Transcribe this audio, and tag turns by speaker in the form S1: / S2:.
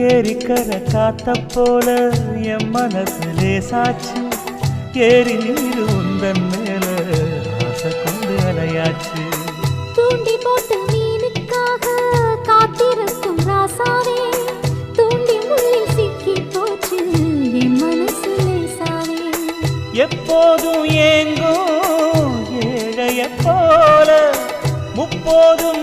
S1: ஏரிக்கர காத்த போல என் மனசு லேசாச்சு ஏறி நீரு உந்தன் மேல ஆசை கொண்டு அலையாச்சு
S2: தூண்டி போட்டு மீனுக்காக காத்திருக்கும் ராசாவே தூண்டி முள்ளில் சிக்கி போச்சு என் மனசு லேசாவே
S1: எப்போதும் ஏங்கும் ஏழைய போல முப்போதும்